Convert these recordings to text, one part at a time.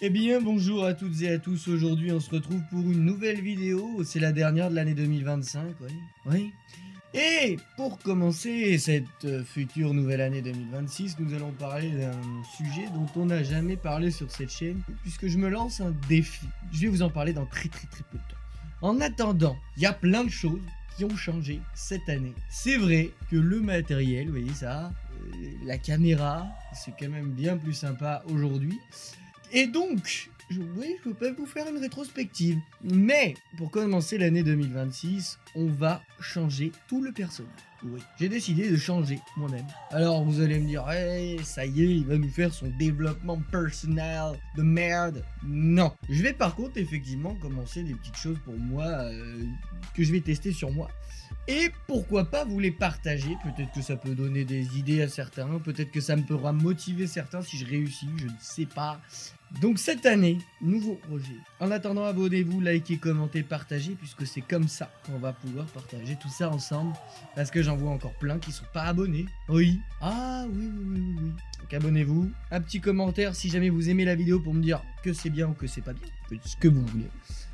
Eh bien bonjour à toutes et à tous, aujourd'hui on se retrouve pour une nouvelle vidéo, c'est la dernière de l'année 2025, oui. Et pour commencer cette future nouvelle année 2026, nous allons parler d'un sujet dont on n'a jamais parlé sur cette chaîne, puisque je me lance un défi. Je vais vous en parler dans très peu de temps. En attendant, il y a plein de choses qui ont changé cette année. C'est vrai que le matériel, vous voyez ça, la caméra, c'est quand même bien plus sympa aujourd'hui. Et donc, je peux pas vous faire une rétrospective. Mais, pour commencer l'année 2026, on va changer tout le personnage. Oui, j'ai décidé de changer moi-même. Alors vous allez me dire, hey, ça y est, il va nous faire son développement personnel de merde. Non. Je vais par contre effectivement commencer des petites choses pour moi que je vais tester sur moi. Et pourquoi pas vous les partager, peut-être que ça peut donner des idées à certains, peut-être que ça me pourra motiver certains si je réussis, je ne sais pas. Donc cette année, nouveau projet. En attendant, abonnez-vous, likez, commentez, partagez, puisque c'est comme ça qu'on va pouvoir partager tout ça ensemble, parce que j'en vois encore plein qui sont pas abonnés. Oui. Ah oui. Donc abonnez-vous, un petit commentaire si jamais vous aimez la vidéo pour me dire que c'est bien ou que c'est pas bien, faites ce que vous voulez.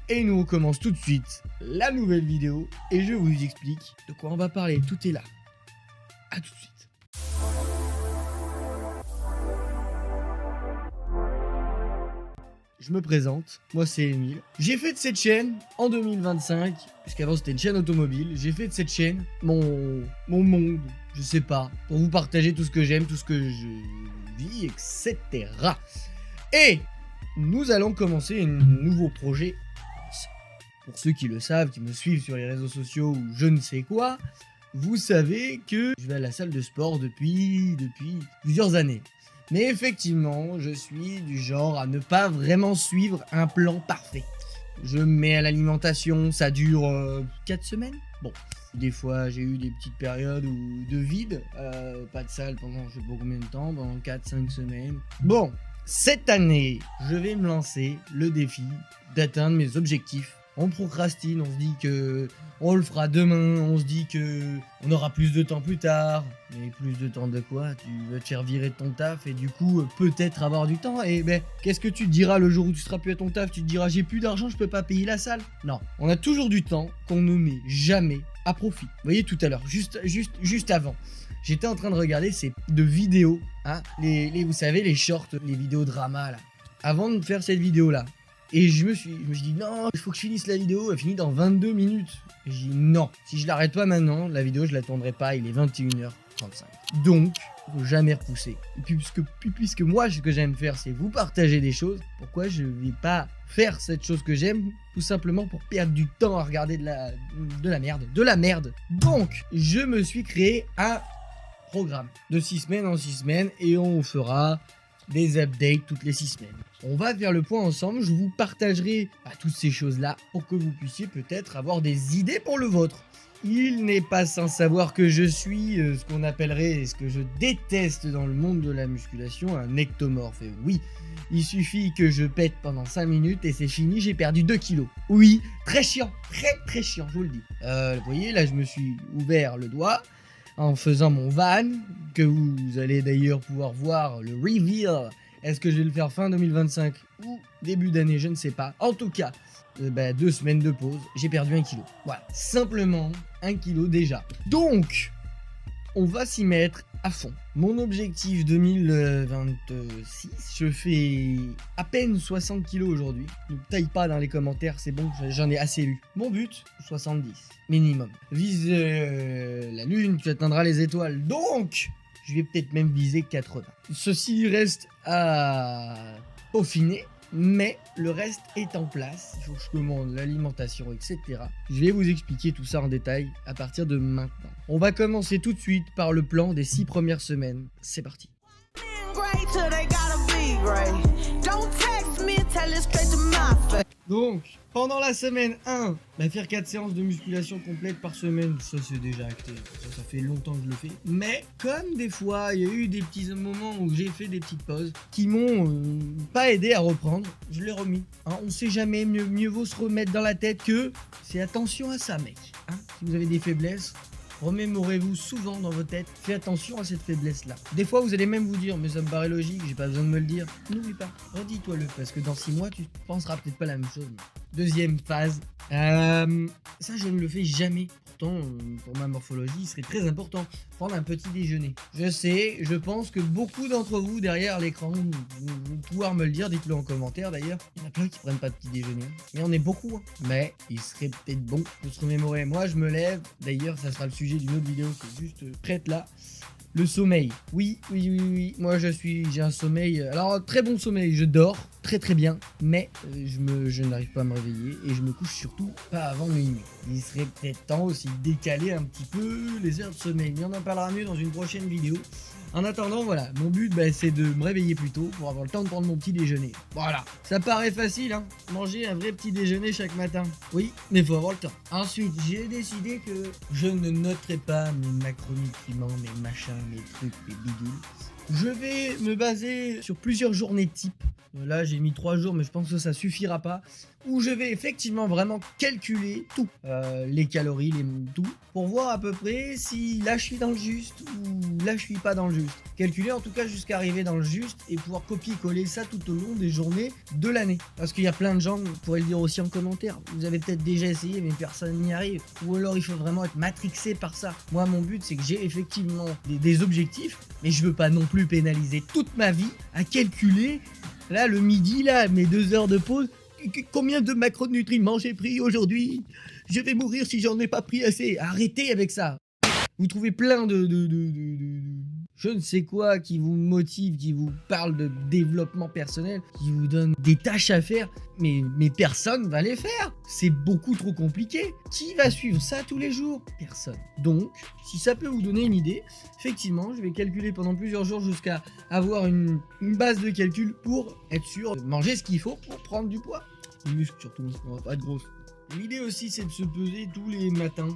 Et nous on commence tout de suite la nouvelle vidéo et je vous explique de quoi on va parler. Tout est là. A tout de suite. Je me présente, moi c'est Emile. J'ai fait de cette chaîne en 2025, puisqu'avant c'était une chaîne automobile. J'ai fait de cette chaîne mon monde, je sais pas, pour vous partager tout ce que j'aime, tout ce que je vis, etc. Et nous allons commencer un nouveau projet. Pour ceux qui le savent, qui me suivent sur les réseaux sociaux ou je ne sais quoi, vous savez que je vais à la salle de sport depuis plusieurs années. Mais effectivement, je suis du genre à ne pas vraiment suivre un plan parfait. Je me mets à l'alimentation, ça dure 4 semaines. Bon, des fois j'ai eu des petites périodes de vide, pas de salle pendant je sais pas combien de temps, pendant 4-5 semaines. Bon, cette année, je vais me lancer le défi d'atteindre mes objectifs. On procrastine, on se dit que on le fera demain, on se dit que on aura plus de temps plus tard. Mais plus de temps de quoi? Tu vas te faire virer de ton taf et du coup peut-être avoir du temps. Et ben qu'est-ce que tu te diras le jour où tu seras plus à ton taf? Tu te diras j'ai plus d'argent, je peux pas payer la salle. Non, on a toujours du temps qu'on ne met jamais à profit. Vous voyez tout à l'heure, juste avant, j'étais en train de regarder ces vidéos, hein, vous savez les shorts, les vidéos drama là. Avant de faire cette vidéo là. Et je me suis dit non, il faut que je finisse la vidéo, elle finit dans 22 minutes. Et j'ai dit non, si je l'arrête pas maintenant, la vidéo je la tournerai pas, il est 21h35. Donc, faut jamais repousser. Et puis puisque moi ce que j'aime faire c'est vous partager des choses, pourquoi je vais pas faire cette chose que j'aime tout simplement pour perdre du temps à regarder de la merde. Donc, je me suis créé un programme de 6 semaines en 6 semaines et on fera des updates toutes les 6 semaines. On va faire le point ensemble, je vous partagerai toutes ces choses-là pour que vous puissiez peut-être avoir des idées pour le vôtre. Il n'est pas sans savoir que je suis ce qu'on appellerait, ce que je déteste dans le monde de la musculation, un ectomorphe. Et oui, il suffit que je pète pendant 5 minutes et c'est fini, j'ai perdu 2 kilos. Oui, très chiant, très chiant, je vous le dis. Vous voyez, là je me suis ouvert le doigt en faisant mon van, que vous allez d'ailleurs pouvoir voir le reveal. Est-ce que je vais le faire fin 2025 ou début d'année, je ne sais pas. En tout cas, 2 semaines de pause, j'ai perdu 1 kilo. Voilà, simplement 1 kilo déjà. Donc, on va s'y mettre à fond. Mon objectif 2026, je fais à peine 60 kilos aujourd'hui. Donc taille pas dans les commentaires, c'est bon, j'en ai assez lu. Mon but, 70 minimum. Vise la lune, tu atteindras les étoiles. Donc, je vais peut-être même viser 80. Ceci reste à peaufiner. Mais le reste est en place, il faut que je commande l'alimentation, etc. Je vais vous expliquer tout ça en détail à partir de maintenant. On va commencer tout de suite par le plan des 6 premières semaines. C'est parti. Donc, pendant la semaine 1, faire 4 séances de musculation complète par semaine, ça c'est déjà acté, ça fait longtemps que je le fais. Mais comme des fois, il y a eu des petits moments où j'ai fait des petites pauses qui m'ont pas aidé à reprendre, je l'ai remis. Hein, on sait jamais, mieux vaut se remettre dans la tête que c'est attention à ça mec. Hein, si vous avez des faiblesses, remémorez-vous souvent dans votre tête, faites attention à cette faiblesse-là. Des fois, vous allez même vous dire, mais ça me paraît logique, j'ai pas besoin de me le dire. N'oublie pas, redis-toi-le, parce que dans 6 mois, tu penseras peut-être pas la même chose. Deuxième phase, ça je ne le fais jamais. Pourtant, pour ma morphologie, il serait très important prendre un petit déjeuner. Je sais, je pense que beaucoup d'entre vous derrière l'écran vont pouvoir me le dire, dites-le en commentaire d'ailleurs. Il y en a plein qui prennent pas de petit déjeuner, mais on est beaucoup. Mais il serait peut-être bon de se remémorer. Moi, je me lève. D'ailleurs, ça sera le sujet d'une autre vidéo qui est juste prête là. Le sommeil. Oui. Moi, j'ai un sommeil. Alors, très bon sommeil. Je dors très bien. Mais je n'arrive pas à me réveiller. Et je me couche surtout pas avant minuit. Il serait peut-être temps aussi de décaler un petit peu les heures de sommeil. Mais on en parlera mieux dans une prochaine vidéo. En attendant, voilà, mon but c'est de me réveiller plus tôt pour avoir le temps de prendre mon petit déjeuner. Voilà, ça paraît facile, hein, manger un vrai petit déjeuner chaque matin. Oui, mais faut avoir le temps. Ensuite, j'ai décidé que je ne noterai pas mes macronutriments, mes machins, mes trucs, mes bidules. Je vais me baser sur plusieurs journées type. Là, j'ai mis 3 jours, mais je pense que ça suffira pas. Où je vais effectivement vraiment calculer tout, les calories, tout, pour voir à peu près si là je suis dans le juste ou là je suis pas dans le juste. Calculer en tout cas jusqu'à arriver dans le juste et pouvoir copier-coller ça tout au long des journées de l'année. Parce qu'il y a plein de gens, vous pourrez le dire aussi en commentaire, vous avez peut-être déjà essayé mais personne n'y arrive. Ou alors il faut vraiment être matrixé par ça. Moi mon but c'est que j'ai effectivement des objectifs, mais je veux pas non plus pénaliser toute ma vie à calculer. Là, le midi, là, mes 2 heures de pause, combien de macronutriments j'ai pris aujourd'hui? Je vais mourir si j'en ai pas pris assez. Arrêtez avec ça. Vous trouvez plein de je ne sais quoi qui vous motive, qui vous parle de développement personnel, qui vous donne des tâches à faire, mais personne va les faire. C'est beaucoup trop compliqué. Qui va suivre ça tous les jours? Personne. Donc, si ça peut vous donner une idée, effectivement, je vais calculer pendant plusieurs jours jusqu'à avoir une base de calcul pour être sûr de manger ce qu'il faut pour prendre du poids. Les muscles surtout, on va pas être grosse. L'idée aussi, c'est de se peser tous les matins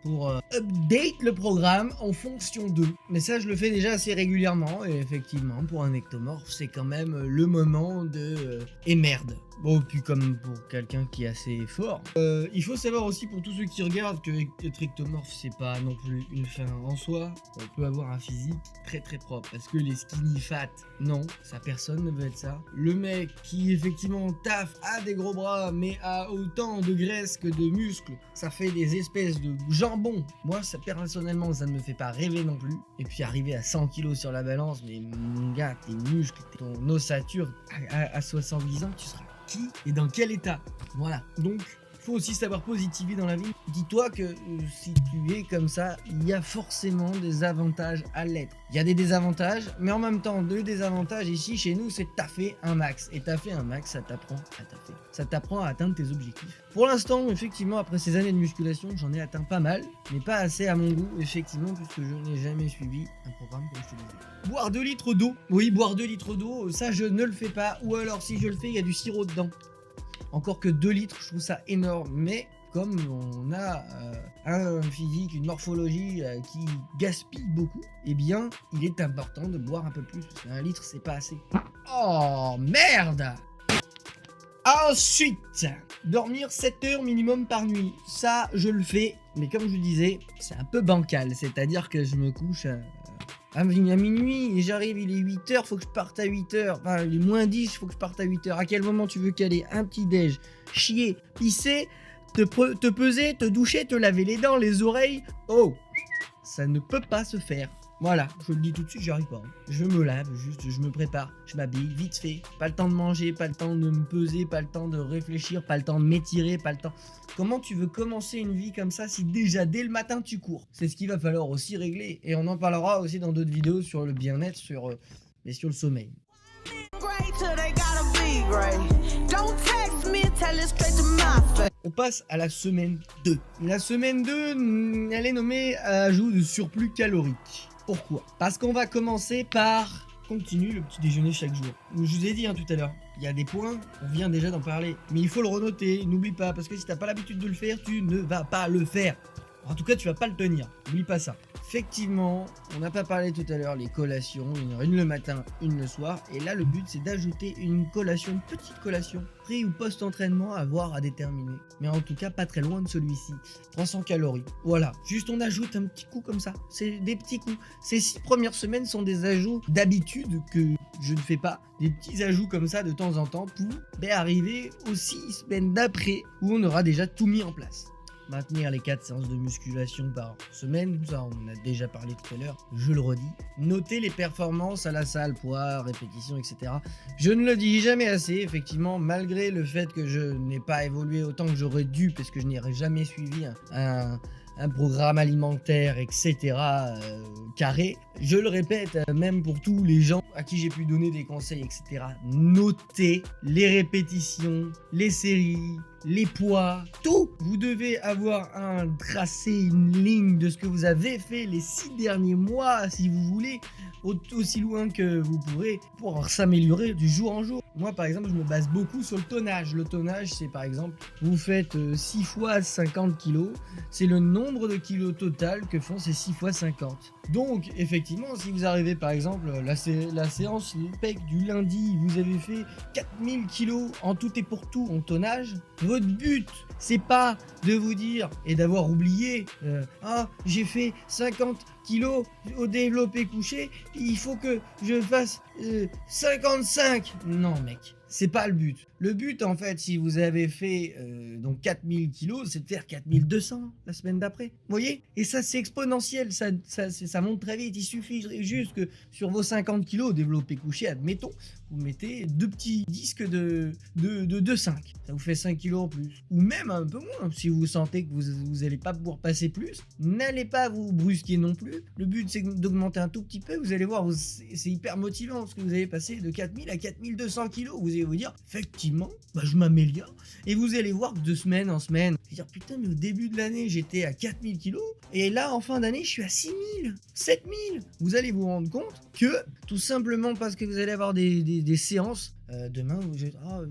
pour update le programme en fonction d'eux. Mais ça, je le fais déjà assez régulièrement. Et effectivement, pour un ectomorphe, c'est quand même le moment de... et merde. Bon, puis comme pour quelqu'un qui est assez fort. Il faut savoir aussi pour tous ceux qui regardent que être ectomorphe, c'est pas non plus une fin en soi. On peut avoir un physique très propre. Parce que les skinny fat, non, ça personne ne veut être ça. Le mec qui effectivement taffe, a des gros bras, mais a autant de graisse que de muscles, ça fait des espèces de jambon. Moi, ça personnellement, ça ne me fait pas rêver non plus. Et puis arriver à 100 kg sur la balance, mais mon gars, tes muscles, ton ossature, à 70 ans, tu seras qui et dans quel état. Voilà. Donc, il faut aussi savoir positiver dans la vie. Dis-toi que si tu es comme ça, il y a forcément des avantages à l'être. Il y a des désavantages, mais en même temps, deux désavantages ici chez nous, c'est taffer un max. Et taffer un max, ça t'apprend à taffer. Ça t'apprend à atteindre tes objectifs. Pour l'instant, effectivement, après ces années de musculation, j'en ai atteint pas mal, mais pas assez à mon goût, effectivement, puisque je n'ai jamais suivi un programme comme je te disais. Boire 2 litres d'eau. Oui, boire 2 litres d'eau, ça je ne le fais pas. Ou alors, si je le fais, il y a du sirop dedans. Encore que 2 litres, je trouve ça énorme, mais comme on a un physique, une morphologie qui gaspille beaucoup, eh bien, il est important de boire un peu plus, parce qu'un litre, c'est pas assez. Oh, merde! Ensuite, dormir 7 heures minimum par nuit. Ça, je le fais, mais comme je le disais, c'est un peu bancal, c'est-à-dire que je me couche à minuit et j'arrive, il est 8h, faut que je parte à 8h. Enfin, il est moins 10, faut que je parte à 8h. À quel moment tu veux caler un petit déj, chier, pisser, te peser, te doucher, te laver les dents, les oreilles? Oh, ça ne peut pas se faire. Voilà, je le dis tout de suite, j'y arrive pas. Je me lave, juste, je me prépare, je m'habille, vite fait. Pas le temps de manger, pas le temps de me peser, pas le temps de réfléchir, pas le temps de m'étirer, pas le temps... Comment tu veux commencer une vie comme ça si déjà dès le matin tu cours? C'est ce qu'il va falloir aussi régler. Et on en parlera aussi dans d'autres vidéos sur le bien-être, sur le sommeil. On passe à la semaine 2. La semaine 2, elle est nommée ajout de surplus calorique. Pourquoi? Parce qu'on va commencer par continue le petit déjeuner chaque jour. Je vous ai dit tout à l'heure, il y a des points, on vient déjà d'en parler, mais il faut le renoter, n'oublie pas, parce que si t'as pas l'habitude de le faire, tu ne vas pas le faire. En tout cas, tu vas pas le tenir. N'oublie pas ça. Effectivement, on n'a pas parlé tout à l'heure, les collations. Il y en aura une le matin, une le soir. Et là, le but, c'est d'ajouter une collation, une petite collation, pré ou post-entraînement, à voir, à déterminer. Mais en tout cas, pas très loin de celui-ci. 300 calories. Voilà. Juste, on ajoute un petit coup comme ça. C'est des petits coups. Ces 6 premières semaines sont des ajouts d'habitude que je ne fais pas. Des petits ajouts comme ça de temps en temps pour arriver aux 6 semaines d'après où on aura déjà tout mis en place. Maintenir les 4 séances de musculation par semaine, ça on en a déjà parlé tout à l'heure, je le redis. Noter les performances à la salle, poids, répétitions, etc. Je ne le dis jamais assez, effectivement, malgré le fait que je n'ai pas évolué autant que j'aurais dû, parce que je n'aurais jamais suivi un programme alimentaire, etc. Carré. Je le répète, même pour tous les gens à qui j'ai pu donner des conseils, etc. Notez les répétitions, les séries, les poids, tout. Vous devez avoir un tracé, une ligne de ce que vous avez fait les 6 derniers mois, si vous voulez, aussi loin que vous pourrez, pour s'améliorer du jour en jour. Moi, par exemple, je me base beaucoup sur le tonnage. Le tonnage, c'est par exemple, vous faites 6 fois 50 kg, c'est le nombre de kilos total que font ces 6 fois 50. Donc, effectivement, si vous arrivez, par exemple, la séance PEC du lundi, vous avez fait 4000 kg en tout et pour tout en tonnage, votre but, c'est pas de vous dire et d'avoir oublié j'ai fait 50 kilos au développé couché, il faut que je fasse 55. Non mec, c'est pas le but. Le but en fait, si vous avez fait donc 4000 kilos, c'est de faire 4200 la semaine d'après. Vous voyez? Et ça c'est exponentiel, ça monte très vite. Il suffit juste que sur vos 50 kilos développé couché, admettons, vous mettez 2 petits disques de 2,5. Ça vous fait 5 kilos en plus. Ou même un peu moins, si vous sentez que vous n'allez pas pouvoir passer plus. N'allez pas vous brusquer non plus. Le but c'est d'augmenter un tout petit peu. Vous allez voir, c'est hyper motivant parce que vous allez passer de 4000 à 4200 kilos. Vous allez vous dire, effectivement, je m'améliore. Et vous allez voir que de semaine en semaine, vous allez dire, putain, mais au début de l'année, j'étais à 4000 kilos. Et là, en fin d'année, je suis à 6000, 7000. Vous allez vous rendre compte que, tout simplement parce que vous allez avoir des séances, demain,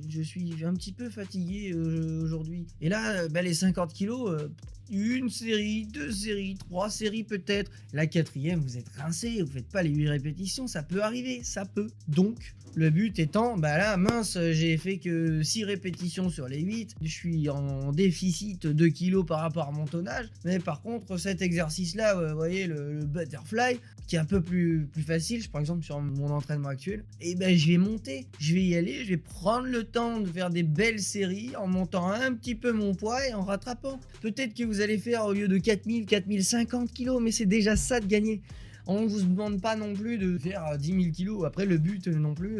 je suis un petit peu fatigué aujourd'hui. Et là, les 50 kilos, une série, 2 séries, 3 séries peut-être. La 4e, vous êtes rincé, vous faites pas les 8 répétitions, ça peut arriver, ça peut. Donc, le but étant, là, mince, j'ai fait que 6 répétitions sur les 8, je suis en déficit 2 kilos par rapport à mon tonnage, mais par contre, cet exercice-là, vous voyez, le butterfly, qui est un peu plus facile, par exemple sur mon entraînement actuel, et je vais monter, je vais y aller, je vais prendre le temps de faire des belles séries en montant un petit peu mon poids et en rattrapant. Peut-être que vous allez faire au lieu de 4000, 4050 kilos, mais c'est déjà ça de gagner. On ne vous demande pas non plus de faire 10 000 kilos. Après, le but non plus,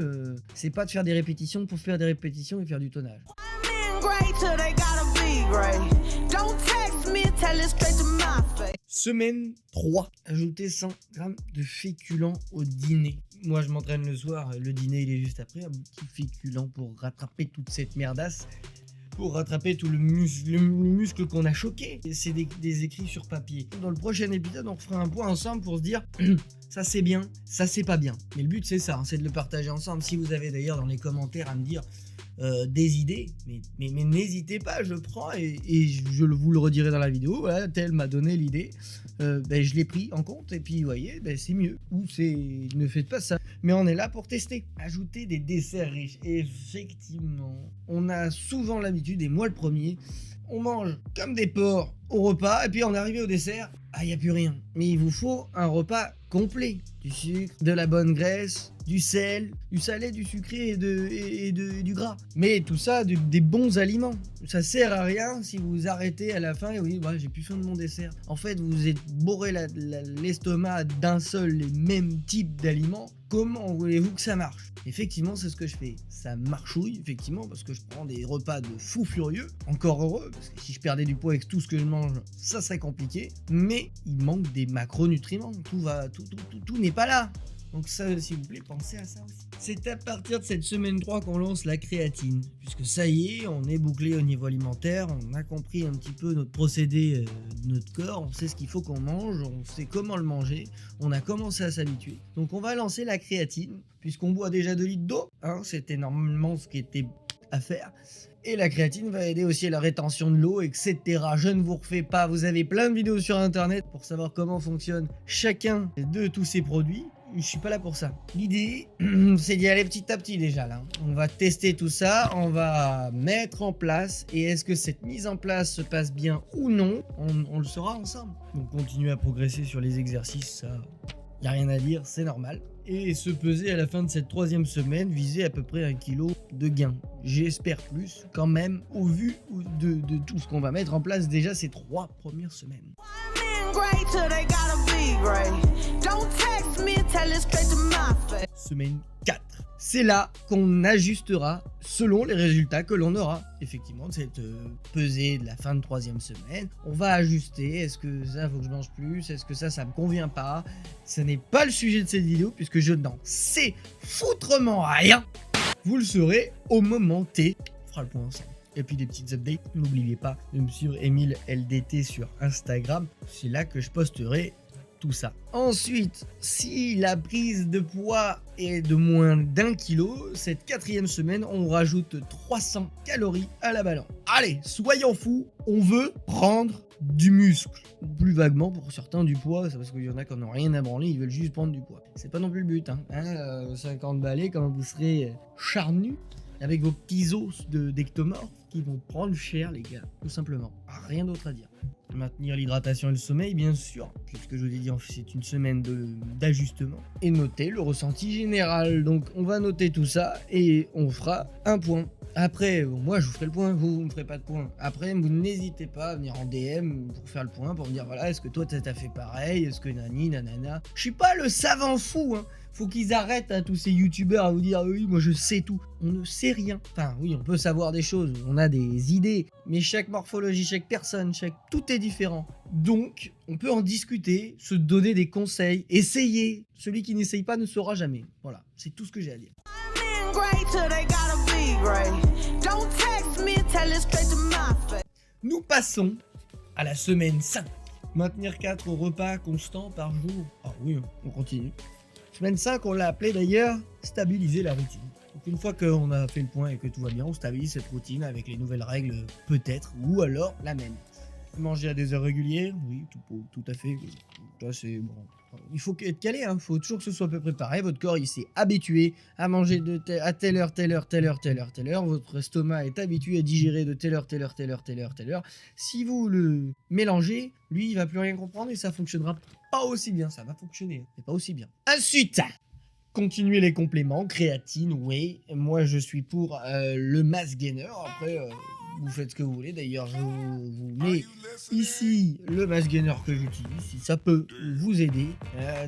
c'est pas de faire des répétitions pour faire des répétitions et faire du tonnage. Semaine 3. Ajouter 100 grammes de féculents au dîner. Moi, je m'entraîne le soir. Le dîner, il est juste après. Un petit féculent pour rattraper toute cette merdasse. Pour rattraper tout le muscle qu'on a choqué. C'est des écrits sur papier. Dans le prochain épisode, on fera un point ensemble pour se dire ça c'est bien, ça c'est pas bien. Mais le but c'est ça, c'est de le partager ensemble. Si vous avez d'ailleurs dans les commentaires à me dire des idées, mais n'hésitez pas, je prends et vous le redirai dans la vidéo. Voilà, tel m'a donné l'idée, je l'ai pris en compte et puis vous voyez, c'est mieux. Ou ne faites pas ça. Mais on est là pour tester. Ajouter des desserts riches. Effectivement, on a souvent l'habitude, et moi le premier, on mange comme des porcs au repas et puis on est arrivé au dessert, il n'y a plus rien. Mais il vous faut un repas complet. Du sucre, de la bonne graisse, du sel, du salé, du sucré et du gras. Mais tout ça, des bons aliments. Ça sert à rien si vous arrêtez à la fin et vous dites j'ai plus faim de mon dessert. En fait, vous êtes bourré l'estomac d'un seul les mêmes types d'aliments. Comment voulez-vous que ça marche? Effectivement, c'est ce que je fais. Ça marchouille, effectivement, parce que je prends des repas de fou furieux. Encore heureux, parce que si je perdais du poids avec tout ce que je mange, ça serait compliqué. Mais il manque des macronutriments. Tout n'est pas là. Donc ça, s'il vous plaît, pensez à ça aussi. C'est à partir de cette semaine 3 qu'on lance la créatine. Puisque ça y est, on est bouclé au niveau alimentaire, on a compris un petit peu notre procédé de notre corps, on sait ce qu'il faut qu'on mange, on sait comment le manger, on a commencé à s'habituer. Donc on va lancer la créatine, puisqu'on boit déjà 2 litres d'eau. C'était normalement ce qui était à faire. Et la créatine va aider aussi à la rétention de l'eau, etc. Je ne vous refais pas, vous avez plein de vidéos sur internet pour savoir comment fonctionne chacun de tous ces produits. Je suis pas là pour ça. L'idée, c'est d'y aller petit à petit déjà là. On va tester tout ça, on va mettre en place. Et est-ce que cette mise en place se passe bien ou non, on le saura ensemble. Donc continuer à progresser sur les exercices, ça, y a rien à dire, c'est normal. Et se peser à la fin de cette 3e semaine, viser à peu près 1 kg de gain. J'espère plus quand même au vu de tout ce qu'on va mettre en place déjà ces 3 premières semaines. Semaine 4. C'est là qu'on ajustera selon les résultats que l'on aura. Effectivement, de cette pesée de la fin de 3e semaine, on va ajuster. Est-ce que ça, faut que je mange plus? Est-ce que ça me convient pas? Ce n'est pas le sujet de cette vidéo puisque je n'en sais foutrement rien. Vous le saurez au moment T. On fera le point ensemble. Et puis des petites updates. N'oubliez pas de me suivre EmileLDT sur Instagram. C'est là que je posterai tout ça. Ensuite, si la prise de poids est de moins d'1 kg, cette 4e semaine, on rajoute 300 calories à la balance. Allez, soyons fous, on veut prendre du muscle. Plus vaguement pour certains du poids, c'est parce qu'il y en a qui n'ont rien à branler, ils veulent juste prendre du poids. C'est pas non plus le but, 50 balais quand vous serez charnu avec vos petits os d'ectomorphes qui vont prendre cher les gars, tout simplement. Rien d'autre à dire. Maintenir l'hydratation et le sommeil, bien sûr, puisque je vous ai dit, c'est une semaine d'ajustement. Et noter le ressenti général. Donc, on va noter tout ça et on fera un point. Après, moi, je vous ferai le point, vous ne me ferez pas de point. Après, vous n'hésitez pas à venir en DM pour faire le point, pour me dire, voilà, est-ce que toi, t'as fait pareil? Est-ce que nani, nanana? Je suis pas le savant fou, Faut qu'ils arrêtent à tous ces youtubeurs à vous dire oui, moi je sais tout. On ne sait rien. Enfin oui, on peut savoir des choses, on a des idées, mais chaque morphologie, chaque personne, tout est différent. Donc, on peut en discuter, se donner des conseils, essayer. Celui qui n'essaye pas ne saura jamais. Voilà, c'est tout ce que j'ai à dire. Nous passons à la semaine 5. Maintenir 4 repas constants par jour. Ah oui, on continue. Semaine 5, on l'a appelé d'ailleurs stabiliser la routine. Donc une fois qu'on a fait le point et que tout va bien, on stabilise cette routine avec les nouvelles règles peut-être, ou alors la même. Manger à des heures régulières, oui, tout à fait. Ça c'est bon. Il faut être calé, il faut toujours que ce soit à peu près pareil. Votre corps il s'est habitué à manger à telle heure. Votre estomac est habitué à digérer de telle heure. Si vous le mélangez, lui il va plus rien comprendre et ça fonctionnera pas aussi bien. Ça va fonctionner, mais pas aussi bien. Ensuite, continuer les compléments, créatine, whey. Moi je suis pour le mass gainer. Après, vous faites ce que vous voulez. D'ailleurs, je vous mets ici le mass gainer que j'utilise, si ça peut vous aider.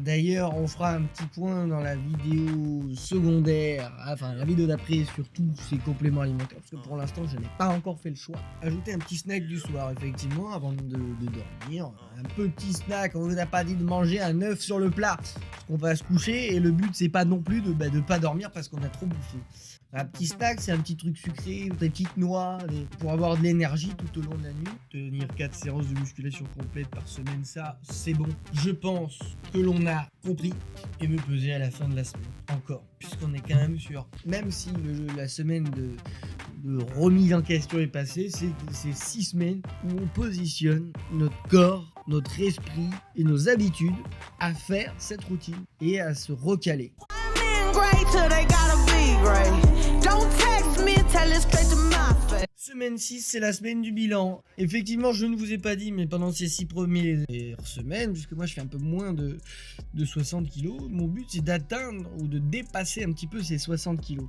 D'ailleurs, on fera un petit point dans la vidéo secondaire, enfin la vidéo d'après sur tous ces compléments alimentaires, parce que pour l'instant, je n'ai pas encore fait le choix. Ajouter un petit snack du soir, effectivement, avant de dormir. Un petit snack, on vous a pas dit de manger un œuf sur le plat, parce qu'on va se coucher, et le but, c'est pas non plus de pas dormir parce qu'on a trop bouffé. Un petit snack, c'est un petit truc sucré, des petites noix, pour avoir de l'énergie tout au long de la nuit. Tenir 4 séances de musculation complète par semaine, ça, c'est bon. Je pense que l'on a compris et me peser à la fin de la semaine. Encore, puisqu'on est quand même sûr, même si la semaine de remise en question est passée, c'est 6 semaines où on positionne notre corps, notre esprit et nos habitudes à faire cette routine et à se recaler. Semaine 6, c'est la semaine du bilan. Effectivement, je ne vous ai pas dit, mais pendant ces 6 premières semaines, puisque moi je fais un peu moins de 60 kg, mon but c'est d'atteindre ou de dépasser un petit peu ces 60 kg.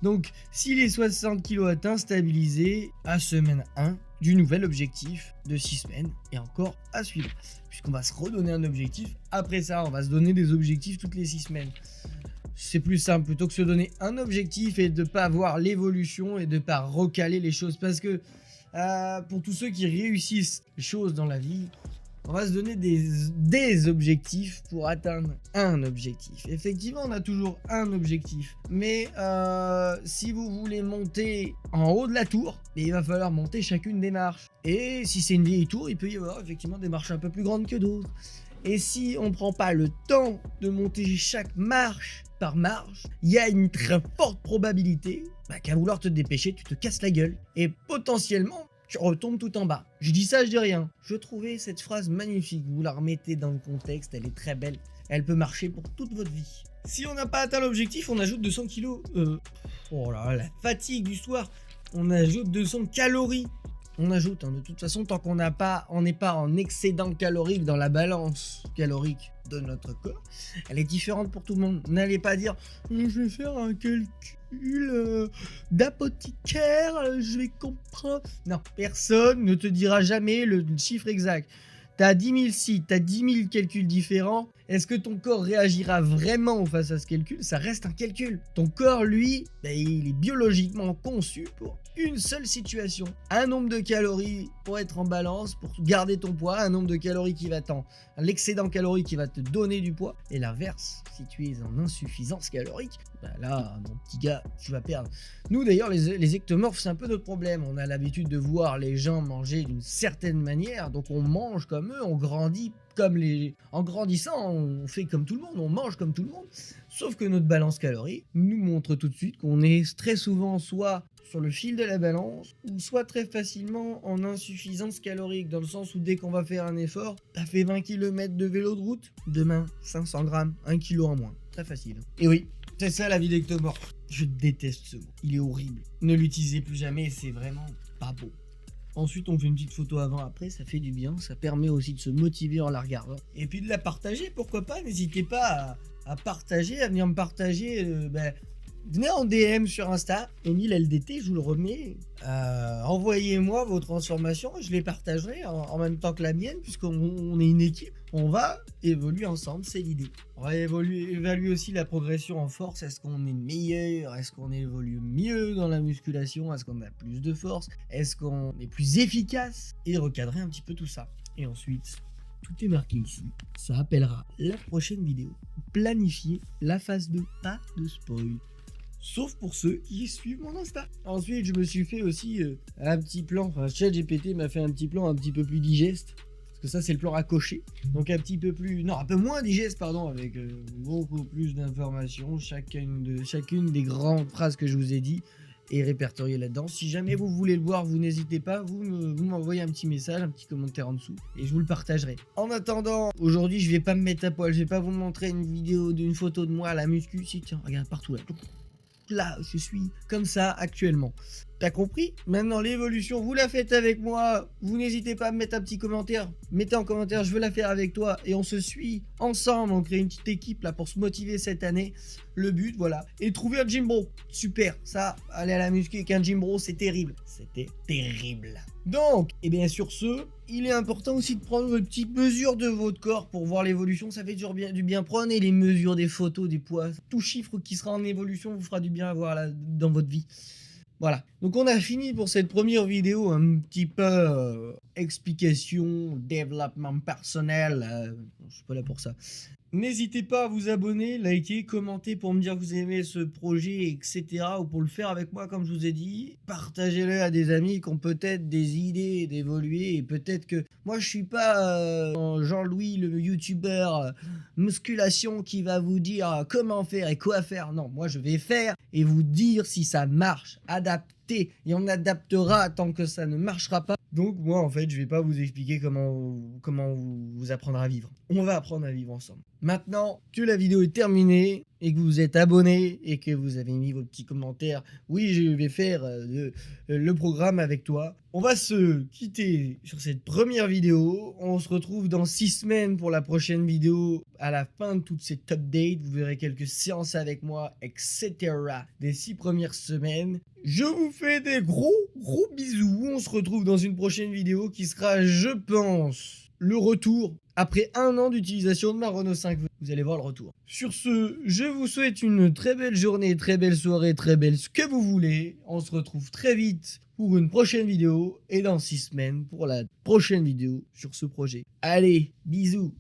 Donc, si les 60 kg atteints, stabiliser à semaine 1 du nouvel objectif de 6 semaines et encore à suivre. Puisqu'on va se redonner un objectif. Après ça, on va se donner des objectifs toutes les 6 semaines. C'est plus simple plutôt que se donner un objectif et de pas voir l'évolution et de pas recaler les choses, parce que pour tous ceux qui réussissent les choses dans la vie, on va se donner des objectifs pour atteindre un objectif. Effectivement, on a toujours un objectif, mais si vous voulez monter en haut de la tour, il va falloir monter chacune des marches. Et si c'est une vieille tour, il peut y avoir effectivement des marches un peu plus grandes que d'autres. Et si on prend pas le temps de monter chaque marche par marche, il y a une très forte probabilité qu'à vouloir te dépêcher, tu te casses la gueule. Et potentiellement, tu retombes tout en bas. Je dis ça, je dis rien. Je trouvais cette phrase magnifique. Vous la remettez dans le contexte, elle est très belle. Elle peut marcher pour toute votre vie. Si on n'a pas atteint l'objectif, on ajoute 200 kilos. Oh là, la fatigue du soir. On ajoute 200 calories. On ajoute, de toute façon, tant qu'on n'est pas en excédent calorique dans la balance calorique de notre corps, elle est différente pour tout le monde. N'allez pas dire, je vais faire un calcul d'apothicaire, je vais comprendre. Non, personne ne te dira jamais le chiffre exact. T'as 10 000 sites, t'as 10 000 calculs différents. Est-ce que ton corps réagira vraiment face à ce calcul? Ça reste un calcul. Ton corps, lui, il est biologiquement conçu pour une seule situation. Un nombre de calories pour être en balance, pour garder ton poids, un nombre de calories qui va l'excédent calorique qui va te donner du poids. Et l'inverse, si tu es en insuffisance calorique, là, mon petit gars, tu vas perdre. Nous, d'ailleurs, les ectomorphes, c'est un peu notre problème. On a l'habitude de voir les gens manger d'une certaine manière, donc on mange comme eux, on grandit en grandissant, on fait comme tout le monde, on mange comme tout le monde, sauf que notre balance calorie nous montre tout de suite qu'on est très souvent soit sur le fil de la balance, ou soit très facilement en insuffisance calorique, dans le sens où dès qu'on va faire un effort, t'as fait 20 km de vélo de route, demain 500 grammes, 1 kg en moins, très facile. Et oui, c'est ça la vie d'ectomorphe. Je déteste ce mot, il est horrible. Ne l'utilisez plus jamais, c'est vraiment pas beau. Ensuite, on fait une petite photo avant-après, ça fait du bien, ça permet aussi de se motiver en la regardant. Et puis de la partager, pourquoi pas, n'hésitez pas à partager, à venir me partager. Venez en DM sur Insta, Emile LDT, je vous le remets. Envoyez-moi vos transformations, je les partagerai en même temps que la mienne, puisqu'on est une équipe. On va évoluer ensemble, c'est l'idée. On va évaluer aussi la progression en force. Est-ce qu'on est meilleur? Est-ce qu'on évolue mieux dans la musculation? Est-ce qu'on a plus de force? Est-ce qu'on est plus efficace? Et recadrer un petit peu tout ça. Et ensuite, tout est marqué ici. Ça appellera la prochaine vidéo. Planifier la phase 2, pas de spoil. Sauf pour ceux qui suivent mon Insta. Ensuite, je me suis fait aussi un petit plan. Enfin, ChatGPT m'a fait un petit plan un petit peu plus digeste. Parce que ça, c'est le plan à cocher. Donc un peu moins digeste, pardon, avec beaucoup plus d'informations. Chacune des grandes phrases que je vous ai dit est répertoriée là-dedans. Si jamais vous voulez le voir, vous n'hésitez pas. Vous m'envoyez un petit message, un petit commentaire en dessous. Et je vous le partagerai. En attendant, aujourd'hui, je vais pas me mettre à poil. Je vais pas vous montrer une photo de moi à la muscu. Si, tiens, regarde partout là. Là, je suis comme ça actuellement. T'as compris? Maintenant, l'évolution, vous la faites avec moi. Vous n'hésitez pas à me mettre un petit commentaire. Mettez en commentaire, je veux la faire avec toi. Et on se suit ensemble. On crée une petite équipe là pour se motiver cette année. Le but, voilà. Et trouver un gym bro. Super. Ça, aller à la muscu avec un gym bro, c'est terrible. C'était terrible. Donc, et bien sur ce, il est important aussi de prendre une petite mesure de votre corps pour voir l'évolution. Ça fait du bien. Prenez les mesures des photos, des poids. Tout chiffre qui sera en évolution vous fera du bien à voir là, dans votre vie. Voilà, donc on a fini pour cette première vidéo, un petit peu explication, développement personnel, je suis pas là pour ça. N'hésitez pas à vous abonner, liker, commenter pour me dire que vous aimez ce projet, etc. Ou pour le faire avec moi, comme je vous ai dit. Partagez-le à des amis qui ont peut-être des idées d'évoluer. Et peut-être que moi, je suis pas Jean-Louis, le youtubeur musculation qui va vous dire comment faire et quoi faire. Non, moi, je vais faire et vous dire si ça marche. Adapter. Et on adaptera tant que ça ne marchera pas. Donc moi en fait je vais pas vous expliquer comment vous apprendre à vivre. On va apprendre à vivre ensemble. Maintenant que la vidéo est terminée et que vous êtes abonné et que vous avez mis vos petits commentaires, oui je vais faire le programme avec toi. On va se quitter sur cette première vidéo. On se retrouve dans 6 semaines pour la prochaine vidéo. À la fin de toute cette update, vous verrez quelques séances avec moi, etc. des 6 premières semaines. Je vous fais des gros bisous. On se retrouve dans une prochaine vidéo qui sera, je pense, le retour après 1 an d'utilisation de ma Renault 5. Vous allez voir le retour. Sur ce, je vous souhaite une très belle journée, très belle soirée, très belle ce que vous voulez. On se retrouve très vite pour une prochaine vidéo et dans 6 semaines pour la prochaine vidéo sur ce projet. Allez, bisous.